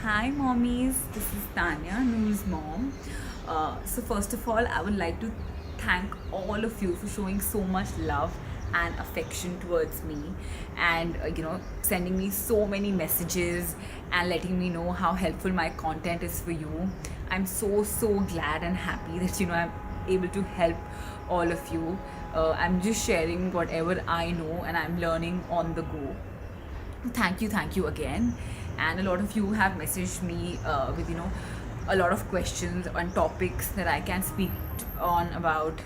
Hi, mommies. This is Tanya, Noor's mom. So, first of all, I would like to thank all of you for showing so much love and affection towards me, and sending me so many messages and letting me know how helpful my content is for you. I'm so glad and happy that I'm able to help all of you. I'm just sharing whatever I know and I'm learning on the go. Thank you again. And a lot of you have messaged me with a lot of questions on topics that I can speak on about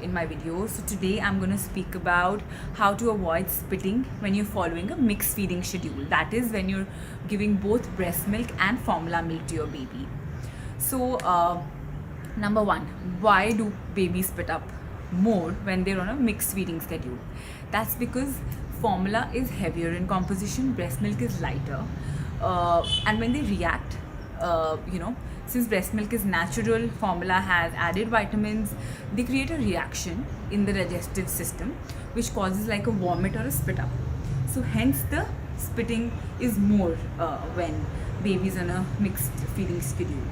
in my videos. So today I'm going to speak about how to avoid spitting when you're following a mixed feeding schedule. That is when you're giving both breast milk and formula milk to your baby. So number one, why do babies spit up more when they're on a mixed feeding schedule? That's because formula is heavier in composition, breast milk is lighter, and when they react, since breast milk is natural, formula has added vitamins, they create a reaction in the digestive system which causes like a vomit or a spit up. So hence the spitting is more when babies on a mixed feeding schedule.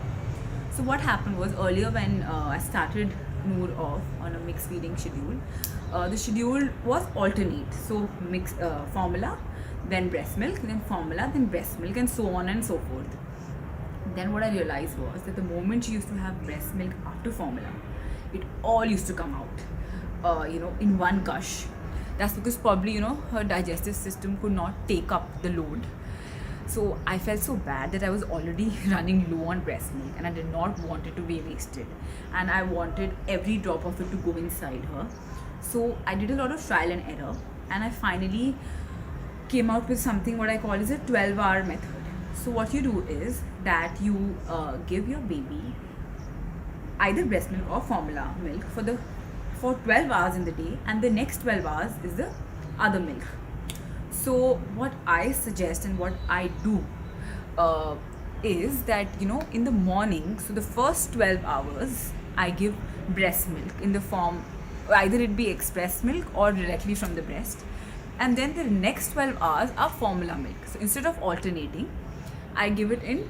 So what happened was, earlier when I started Noor off on a mixed feeding schedule, the schedule was alternate. So mix formula, then breast milk, then formula, then breast milk, and so on and so forth. Then what I realized was that the moment she used to have breast milk after formula, it all used to come out, in one gush. That's because probably her digestive system could not take up the load. So I felt so bad that I was already running low on breast milk and I did not want it to be wasted. And I wanted every drop of it to go inside her. So I did a lot of trial and error, and I finally came out with something what I call is a 12-hour method. So what you do is that you give your baby either breast milk or formula milk for 12 hours in the day, and the next 12 hours is the other milk. So what I suggest and what I do is that in the morning, so the first 12 hours I give breast milk in the form, either it be express milk or directly from the breast, and then the next 12 hours are formula milk. So instead of alternating, I give it in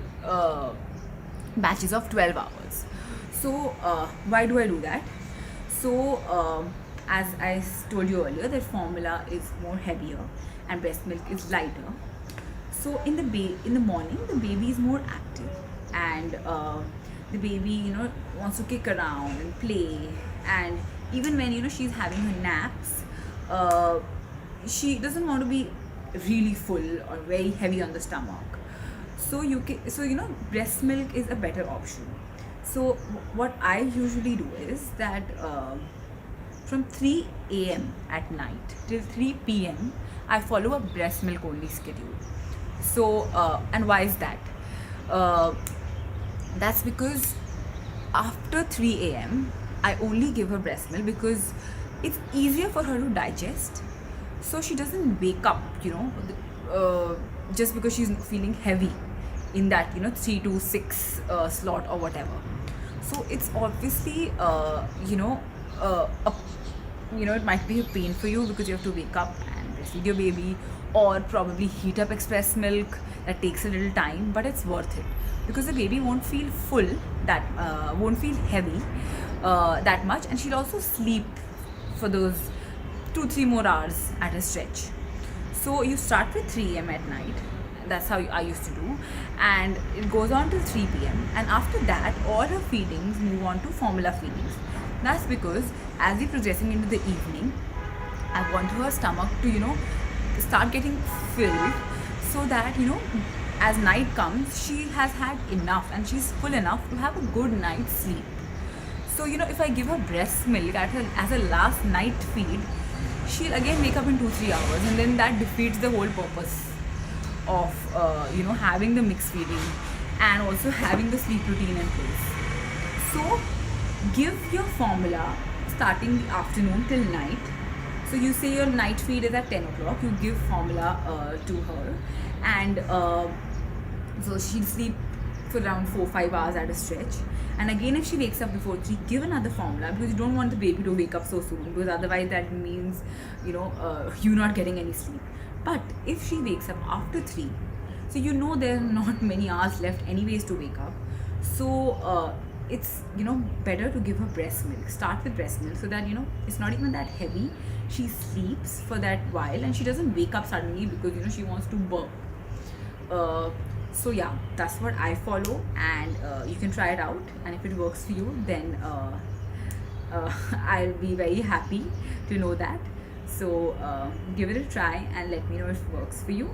batches of 12 hours. So why do I do that? So as I told you earlier, that formula is more heavier and breast milk is lighter. So in the morning, the baby is more active, and the baby wants to kick around and play, and even when she's having her naps, she doesn't want to be really full or very heavy on the stomach. So breast milk is a better option. So what I usually do is that from 3 a.m. at night till 3 p.m. I follow a breast milk only schedule. So and why is that? That's because after 3 a.m. I only give her breast milk because it's easier for her to digest. So she doesn't wake up, just because she's feeling heavy in that 3 to 6 slot or whatever. So it's obviously it might be a pain for you because you have to wake up and breastfeed your baby, or probably heat up express milk. That takes a little time, but it's worth it because the baby won't feel full, that won't feel heavy that much, and she'll also sleep for those 2-3 more hours at a stretch. So you start with 3 a.m. at night. That's how I used to do, and it goes on till 3 p.m. and after that all her feedings move on to formula feedings. That's because as we're progressing into the evening, I want her stomach to start getting filled, so that as night comes she has had enough and she's full enough to have a good night's sleep. So if I give her breast milk as a last night feed, she'll again wake up in 2-3 hours, and then that defeats the whole purpose of having the mixed feeding and also having the sleep routine in place. So give your formula starting the afternoon till night. So you say your night feed is at 10 o'clock, you give formula to her, and so she'll sleep for around 4-5 hours at a stretch. And again, if she wakes up before 3, give another formula, because you don't want the baby to wake up so soon, because otherwise that means you not getting any sleep. But if she wakes up after 3, so so you know there are not many hours left anyways to wake up. So it's, you know, better to give her breast milk. Start with breast milk so that, you know, it's not even that heavy. She sleeps for that while and she doesn't wake up suddenly because, you know, she wants to burp. So yeah, that's what I follow, and you can try it out, and if it works for you, then I'll be very happy to know that. So give it a try and let me know if it works for you.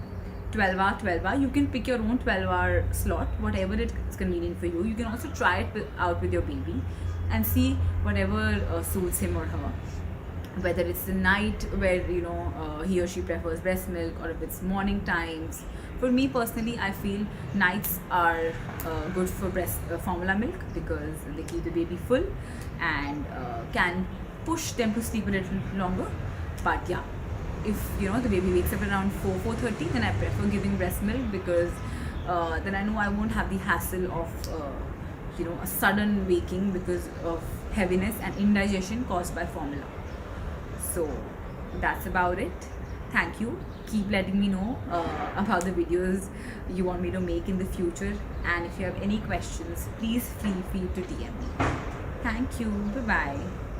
12 hour, 12 hour, you can pick your own 12-hour slot, whatever it's convenient for you. You can also try it out with your baby and see whatever suits him or her, whether it's the night where, you know, he or she prefers breast milk, or if it's morning times. For me personally, I feel nights are good for breast formula milk because they keep the baby full and can push them to sleep a little longer. But yeah, if, you know, the baby wakes up around 4:30, then I prefer giving breast milk because then I know I won't have the hassle of you know, a sudden waking because of heaviness and indigestion caused by formula. So that's about it. Thank you. Keep letting me know about the videos you want me to make in the future, and if you have any questions, please feel free to DM me. Thank you. Bye bye.